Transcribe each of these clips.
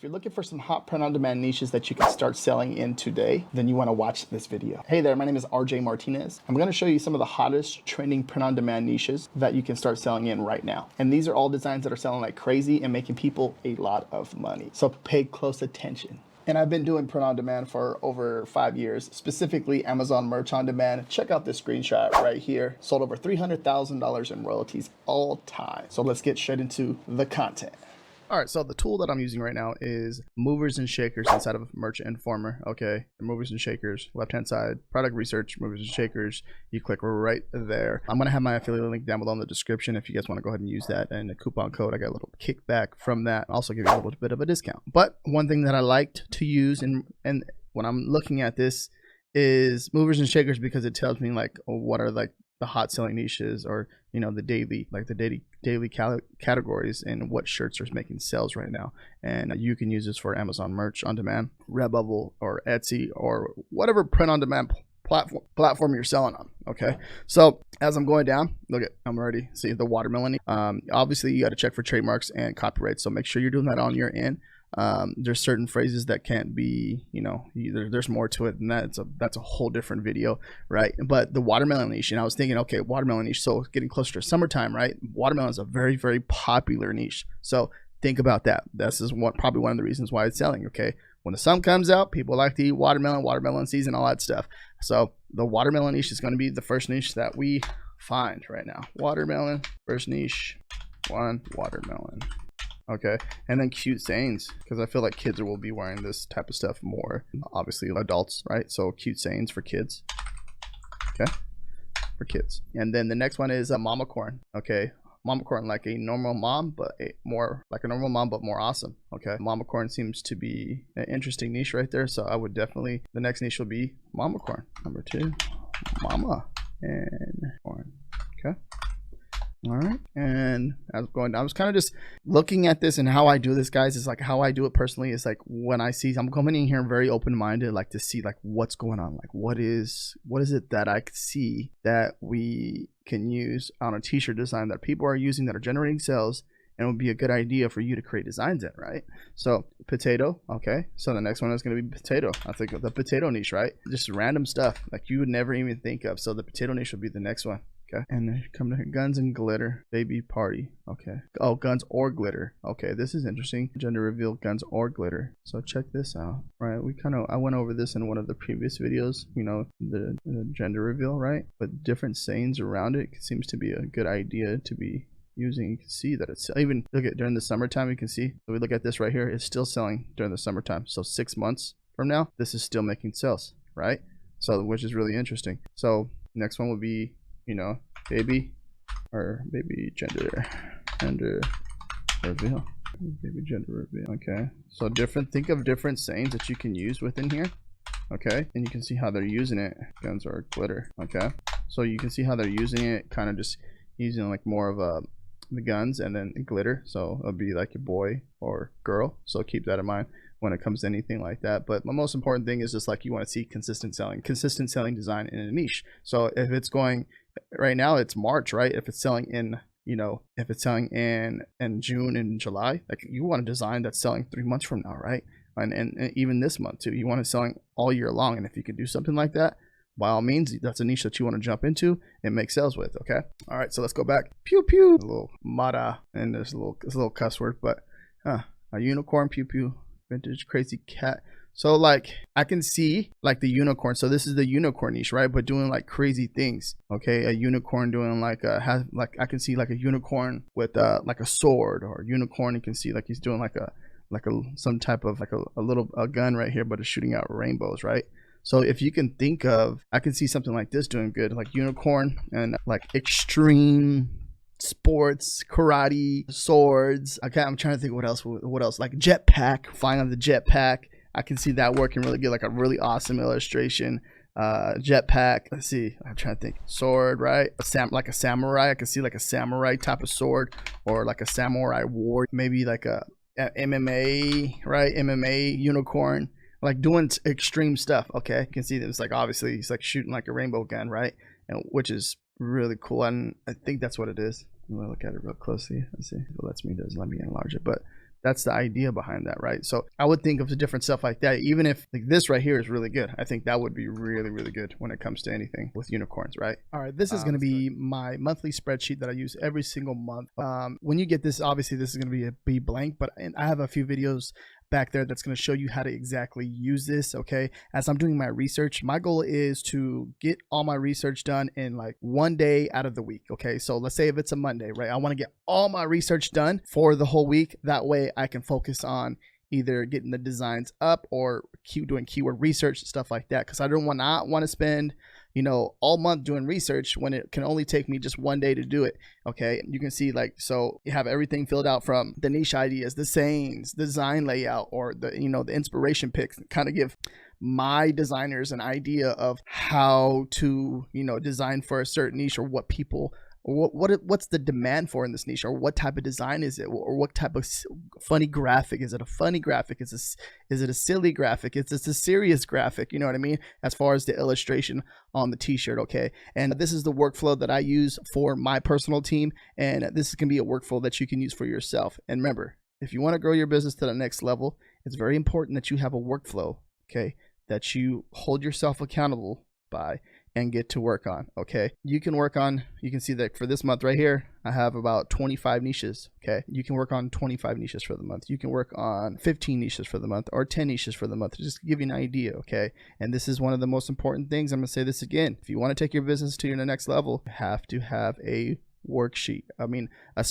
you're looking for some hot print-on-demand niches that you can start selling in today, then you want to watch this video. Hey there, my name is RJ Martinez. I'm going to show you some of the hottest trending print-on-demand niches that you can start selling in right now. And these are all designs that are selling like crazy and making people a lot of money. So pay close attention. And I've been doing print on demand for over 5 years, specifically Amazon merch on demand. Check out this screenshot right here. Sold over $300,000 in royalties all time. So let's get straight into the content. All right, so the tool that I'm using right now is movers and shakers inside of Merch Informer. Okay, movers and shakers, left-hand side, product research, movers and shakers. You click right there. I'm gonna have my affiliate link down below in the description if you guys want to go ahead and use that. And the coupon code, I got a little kickback from that. Also give you a little bit of a discount. But one thing that I liked to use and when I'm looking at this is movers and shakers, because it tells me like what are like the hot selling niches, or you know, the daily categories and what shirts are making sales right now. And you can use this for Amazon merch on demand, Redbubble or Etsy or whatever print on demand platform you're selling on. Okay, so as I'm going down, look at, I'm already see the watermelon. Obviously you got to check for trademarks and copyright, so make sure you're doing that on your end. There's certain phrases that can't be, you know, there's more to it than that. That's a whole different video, right? But the watermelon niche, and I was thinking, okay, watermelon niche, so getting closer to summertime, right? Watermelon is a very, very popular niche. So think about that. This is probably one of the reasons why it's selling. Okay, when the sun comes out, people like to eat watermelon season, all that stuff. So the watermelon niche is going to be the first niche that we find right now. Watermelon, first niche, watermelon. Okay, and then cute sayings, because I feel like kids will be wearing this type of stuff more. Obviously adults, right? So cute sayings for kids. Okay, for kids. And then the next one is a mama corn. Okay, mama corn, like a normal mom, but more like a normal mom, but more awesome. Okay, mama corn seems to be an interesting niche right there. So I would definitely, the next niche will be mama corn. Number 2, mama and corn. Okay. All right, and I was kind of just looking at this, and how I do this, guys, is like how I do it personally is like when I see, I'm coming in here very open-minded, like to see like what's going on, like what is it that I could see that we can use on a t-shirt design that people are using that are generating sales, and it would be a good idea for you to create designs in, right? So potato. Okay, so the next one is going to be potato. I think the potato niche, right? Just random stuff like you would never even think of. So the potato niche will be the next one. Okay, and then come to guns and glitter, baby party. Okay, oh, guns or glitter. Okay, this is interesting. Gender reveal, guns or glitter. So check this out. Right, I went over this in one of the previous videos, you know, the gender reveal, right? But different sayings around it seems to be a good idea to be using. You can see that it's even, look at, during the summertime, you can see, so we look at this right here, it's still selling during the summertime. So 6 months from now, this is still making sales, right? So, which is really interesting. So next one will be, you know, baby gender reveal, baby gender reveal. Okay, so think of different sayings that you can use within here. Okay, and you can see how they're using it. Guns or glitter. Okay, so you can see how they're using it, kind of just using like more of the guns and then glitter. So it'll be like a boy or girl, so keep that in mind when it comes to anything like that. But the most important thing is just like you want to see consistent selling design in a niche. So if it's going right now, it's March, right? If it's selling in, you know, if it's selling in June and July, like you want a design that's selling 3 months from now, right? And even this month too, you want it selling all year long. And if you can do something like that, by all means, that's a niche that you want to jump into and make sales with. Okay, all right, so let's go back. Pew pew, a little mata, and there's a little cuss word, but a unicorn, pew pew, vintage crazy cat. So like I can see like the unicorn. So this is the unicorn niche, right? But doing like crazy things. Okay, a unicorn doing like I can see like a unicorn with like a sword, or a unicorn. You can see like he's doing like some type of like a gun right here, but it's shooting out rainbows, right? So if you can think of, I can see something like this doing good, like unicorn and like extreme sports, karate, swords. Okay, I'm trying to think what else, like jetpack, flying on the jetpack. I can see that working really good, like a really awesome illustration. Jetpack, let's see, I'm trying to think. Sword, right? Like a samurai. I can see like a samurai type of sword, or like a samurai war, maybe like a MMA, right? MMA unicorn, like doing extreme stuff. Okay, you can see that it's like, obviously he's like shooting like a rainbow gun, right? And which is really cool, and I think that's what it is. I'm gonna look at it real closely. Let's see if it lets me, doesn't let me enlarge it, but That's the idea behind that, right? So I would think of different stuff like that. Even if like this right here is really good, I think that would be really, really good when it comes to anything with unicorns, right? All right, this is going to be my monthly spreadsheet that I use every single month. When you get this, obviously this is going to be blank, but I have a few videos back there that's going to show you how to exactly use this. Okay, as I'm doing my research, my goal is to get all my research done in like one day out of the week. Okay, so let's say if it's a Monday, right, I want to get all my research done for the whole week. That way I can focus on either getting the designs up or doing keyword research, stuff like that, because I don't want to spend all month doing research when it can only take me just one day to do it. Okay, you can see like, so you have everything filled out from the niche ideas, the sayings, design layout, or the the inspiration picks, kind of give my designers an idea of how to design for a certain niche, or what people, what's the demand for in this niche, or what type of design is it, or what type of funny graphic is it? A funny graphic? Is it a silly graphic? Is it a serious graphic? You know what I mean, as far as the illustration on the t-shirt. Okay, and this is the workflow that I use for my personal team, and this can be a workflow that you can use for yourself. And remember, if you want to grow your business to the next level, it's very important that you have a workflow, okay, that you hold yourself accountable by and get to work on. Okay, you can see that for this month right here, I have about 25 niches. Okay, you can work on 25 niches for the month. You can work on 15 niches for the month, or 10 niches for the month, just to give you an idea. Okay, and this is one of the most important things. I'm gonna say this again: if you want to take your business to your next level, you have to have a worksheet. I mean, a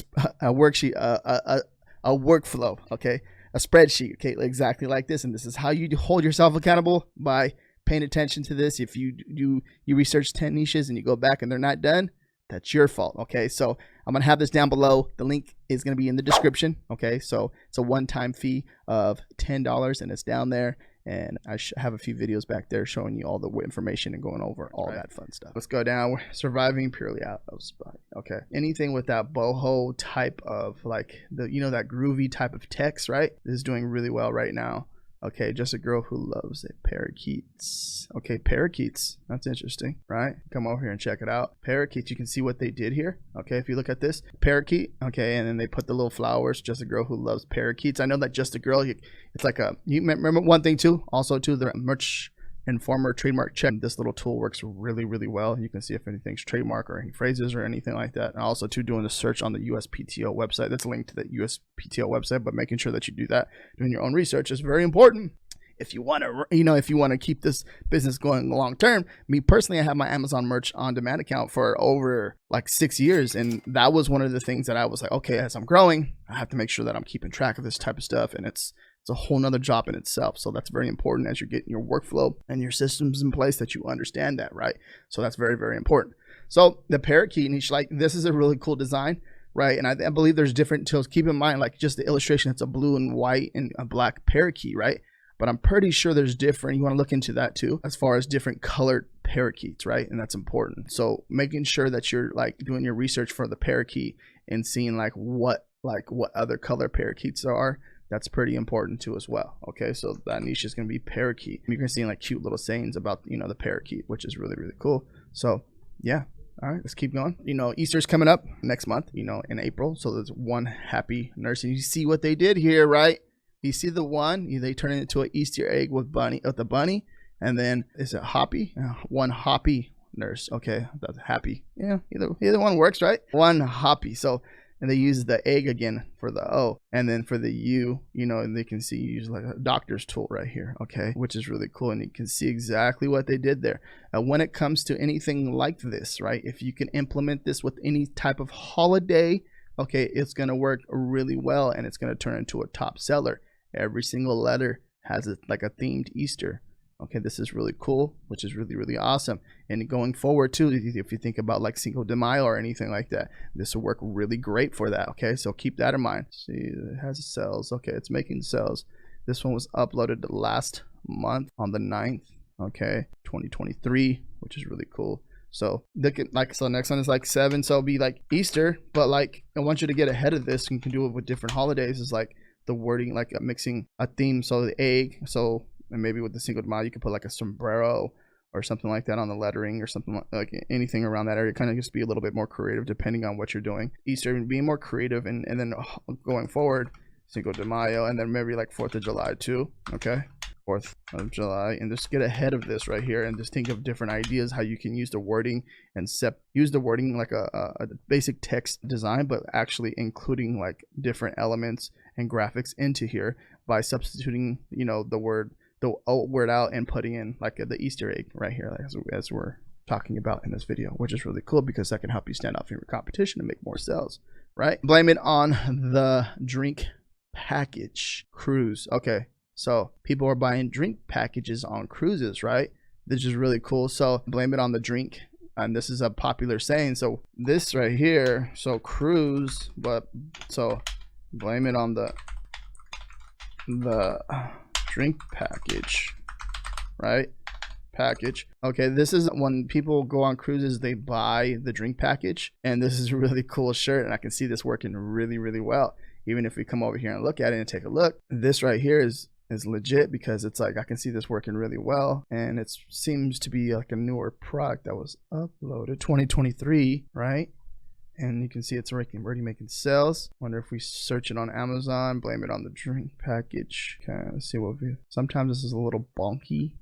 worksheet, a workflow. Okay, a spreadsheet. Okay, exactly like this. And this is how you hold yourself accountable, by paying attention to this. If you research 10 niches and you go back and they're not done, that's your fault. Okay, so I'm gonna have this down below. The link is gonna be in the description. Okay, so it's a one-time fee of $10, and it's down there. And I have a few videos back there showing you all the information and going over all that fun stuff. Let's go down. We're surviving purely out of spite. Okay, anything with that boho type of, like, the that groovy type of text, right, is doing really well right now. Okay, just a girl who loves it. Parakeets. Okay, parakeets. That's interesting, right? Come over here and check it out. Parakeets, you can see what they did here. Okay, if you look at this, parakeet. Okay, and then they put the little flowers. Just a girl who loves parakeets. I know that just a girl, it's like you remember one thing too, also too, the merch Informer trademark check. This little tool works really, really well. You can see if anything's trademark or any phrases or anything like that. And also too, doing the search on the USPTO website. That's linked to the USPTO website, but making sure that you do that, doing your own research, is very important. If you want to, if you want to keep this business going long term. Me personally, I have my Amazon merch on demand account for over like 6 years, and that was one of the things that I was like, okay, as I'm growing, I have to make sure that I'm keeping track of this type of stuff, and it's a whole nother job in itself. So that's very important as you're getting your workflow and your systems in place, that you understand that, right? So that's very, very important. So the parakeet niche, like, this is a really cool design, right? And I believe there's different tools. Keep in mind, like, just the illustration, it's a blue and white and a black parakeet, right? But I'm pretty sure there's different. You want to look into that too, as far as different colored parakeets, right? And that's important. So making sure that you're like doing your research for the parakeet and seeing like what other color parakeets are. That's pretty important too as well. Okay, so that niche is going to be parakeet. You're going to see like cute little sayings about the parakeet, which is really, really cool. So yeah. All right, let's keep going. Easter's coming up next month, in April. So there's one happy nurse, and you see what they did here, right? You see the one, they turn it into an Easter egg with the bunny, and then is it Hoppy? One Hoppy nurse. Okay, that's happy. Yeah, either one works, right? One Hoppy. So, and they use the egg again for the O, and then for the U, and they can see you use like a doctor's tool right here. Okay, which is really cool, and you can see exactly what they did there. When it comes to anything like this, right? If you can implement this with any type of holiday, okay, it's gonna work really well, and it's gonna turn into a top seller. Every single letter has like a themed Easter. Okay, this is really cool, which is really, really awesome. And going forward too, if you think about like Cinco de Mayo or anything like that, this will work really great for that. Okay, so keep that in mind. See, it has cells. Okay, it's making cells. This one was uploaded last month on the 9th. Okay, 2023, which is really cool. So look at so next one is like 7, so it'll be like Easter, but like I want you to get ahead of this, and you can do it with different holidays. Is like the wording, like mixing a theme. So the egg, and maybe with the Cinco de Mayo, you could put like a sombrero or something like that on the lettering, or something like anything around that area. Kind of just be a little bit more creative depending on what you're doing. Easter, being more creative, and then going forward, Cinco de Mayo, and then maybe like 4th of July too. Okay, 4th of July, and just get ahead of this right here and just think of different ideas how you can use the wording and use the wording like a basic text design, but actually including like different elements and graphics into here by substituting, you know, the word out and putting in like the Easter egg right here, as we're talking about in this video, which is really cool because that can help you stand out from your competition and make more sales, right? Blame it on the drink package cruise. Okay, so people are buying drink packages on cruises, right? This is really cool. So blame it on the drink, and this is a popular saying. So this right here, so cruise, but so blame it on the drink package, right? Package. Okay, this is when people go on cruises, they buy the drink package, and this is a really cool shirt, and I can see this working really, really well. Even if we come over here and look at it and take a look, this right here is legit because it's like I can see this working really well, and it seems to be like a newer product that was uploaded 2023, right? And you can see it's already making sales. Wonder if we search it on Amazon, blame it on the drink package. Okay, let's see what we. Sometimes this is a little bonky.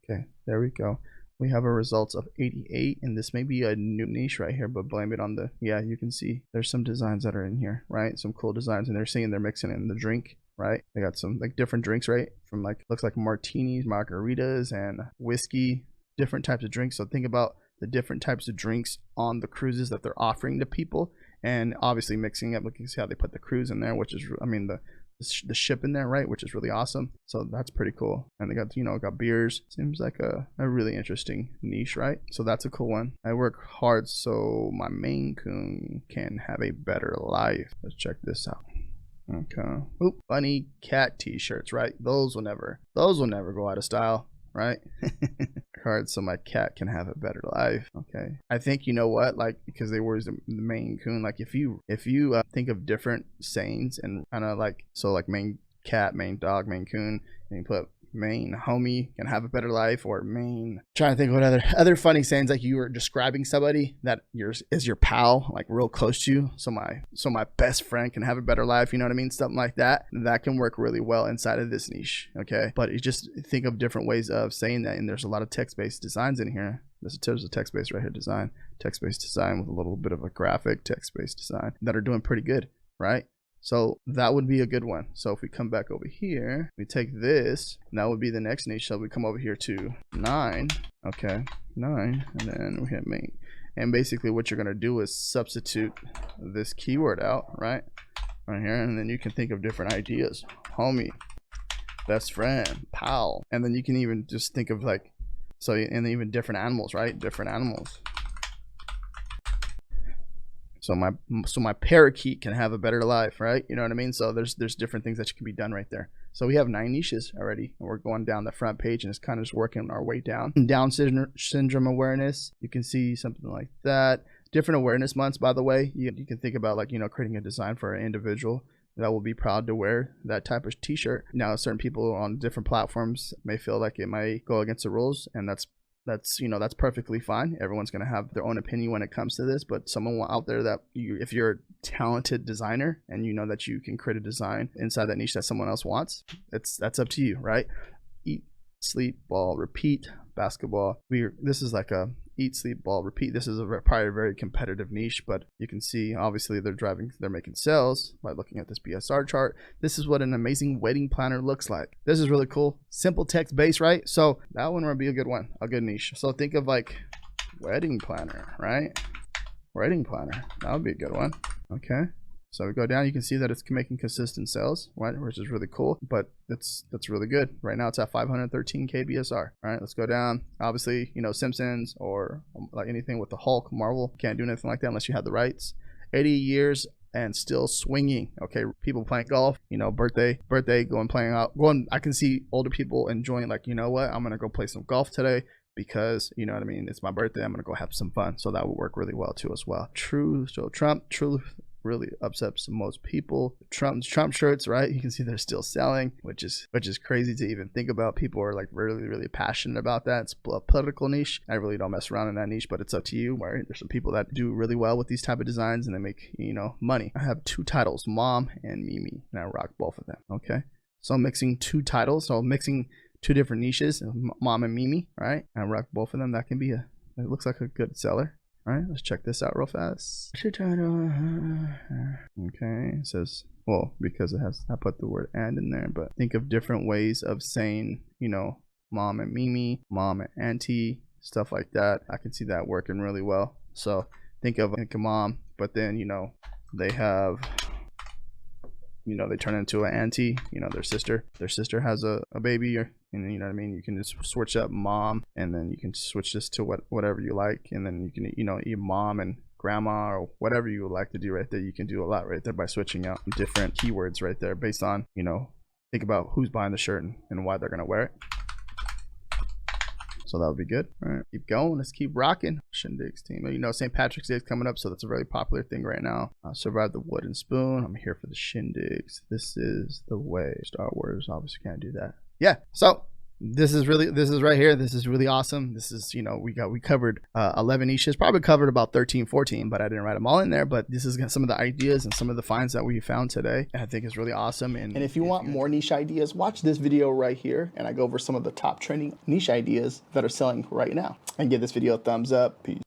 Okay, there we go. We have a results of 88, and this may be a new niche right here, but blame it on the, yeah, you can see there's some designs that are in here, right? Some cool designs, and they're saying they're mixing in the drink, right? They got some like different drinks, right? From like, looks like martinis, margaritas, and whiskey, different types of drinks. So think about the different types of drinks on the cruises that they're offering to people, and obviously mixing up. Look, you see how they put the cruise in there, which is, I mean, the ship in there, right? Which is really awesome. So that's pretty cool. And they got, you know, got beers. Seems like a really interesting niche, right? So that's a cool one. I work hard so my Maine Coon can have a better life. Let's check this out. Okay. Oop, funny cat t-shirts, right? Those will never go out of style, right? Hard so my cat can have a better life. Okay, I think, you know what, like, because they were the Maine Coon, like if you think of different sayings and kind of like, so like Maine cat, Maine dog, Maine Coon, and you put Maine homie can have a better life, or Maine, trying to think of what other funny sayings, like you were describing somebody that is your pal, like real close to you. So my best friend can have a better life, you know what I mean? Something like that. That can work really well inside of this niche. Okay, but you just think of different ways of saying that, and there's a lot of text-based designs in here. There's a text-based right here design, text-based design with a little bit of a graphic, text-based design that are doing pretty good, right? So that would be a good one. So if we come back over here, we take this, and that would be the next niche. So we come over here to 9, okay, 9, and then we hit main. And basically what you're gonna do is substitute this keyword out, right here, and then you can think of different ideas. Homie, best friend, pal, and then you can even just think of like, so, and even different animals, right? Different animals. So my parakeet can have a better life, right? You know what I mean? So there's different things that can be done right there. So we have 9 niches already, and we're going down the front page, and it's kind of just working our way down. Down syndrome awareness, you can see something like that. Different awareness months, by the way. You can think about, like, you know, creating a design for an individual that will be proud to wear that type of t-shirt. Now, certain people on different platforms may feel like it might go against the rules, and that's you know, that's perfectly fine. Everyone's going to have their own opinion when it comes to this, but someone out there that if you're a talented designer and you know that you can create a design inside that niche that someone else wants, that's up to you, right? Eat, sleep, ball, repeat, basketball. This is like a eat, sleep, ball, repeat. This is probably a very competitive niche, but you can see obviously they're making sales by looking at this BSR chart. This is what an amazing wedding planner looks like. This is really cool. Simple text base, right? So that one would be a good one, a good niche. So think of like wedding planner, right? Wedding planner, that would be a good one. Okay. So we go down, you can see that it's making consistent sales, right? Which is really cool, but that's really good. Right now it's at 513K BSR. All right, let's go down. Obviously, you know, Simpsons or like anything with the Hulk, Marvel, can't do anything like that unless you have the rights. 80 years and still swinging. Okay, people playing golf, you know, birthday, I can see older people enjoying, like, you know what, I'm gonna go play some golf today because, you know what I mean, it's my birthday, I'm gonna go have some fun. So that will work really well too as well. True, so Trump, truth really upsets most people. Trump shirts, right? You can see they're still selling, which is crazy to even think about. People are like really passionate about that. It's a political niche. I really don't mess around in that niche, but it's up to you. Right? There's some people that do really well with these type of designs and they make, you know, money. I have 2 titles, Mom and Mimi, and I rock both of them. Okay, so I'm mixing 2 titles. So I'm mixing 2 different niches, Mom and Mimi, right? And I rock both of them. That can be it looks like a good seller. All right, let's check this out real fast. Okay, it says, well, because I put the word and in there, but think of different ways of saying, you know, Mom and Mimi, Mom and Auntie, stuff like that. I can see that working really well. So think of Mom, but then, you know, they have, you know, they turn into an auntie, you know, their sister has a baby, and you know what I mean, you can just switch up Mom, and then you can switch this to whatever you like, and then you can, you know, eat Mom and Grandma or whatever you would like to do right there. You can do a lot right there by switching out different keywords right there based on, you know, think about who's buying the shirt and why they're gonna wear it. So that would be good. All right, keep going. Let's keep rocking. Shindigs team. You know, St. Patrick's Day is coming up, so that's a really popular thing right now. Survive the wooden spoon. I'm here for the shindigs. This is the way. Star Wars obviously can't do that. Yeah. So this is right here. This is really awesome. This is, you know, we covered 11 niches, probably covered about 13, 14, but I didn't write them all in there. But this is some of the ideas and some of the finds that we found today. And I think it's really awesome. And if you want more niche ideas, watch this video right here. And I go over some of the top trending niche ideas that are selling right now. And give this video a thumbs up. Peace.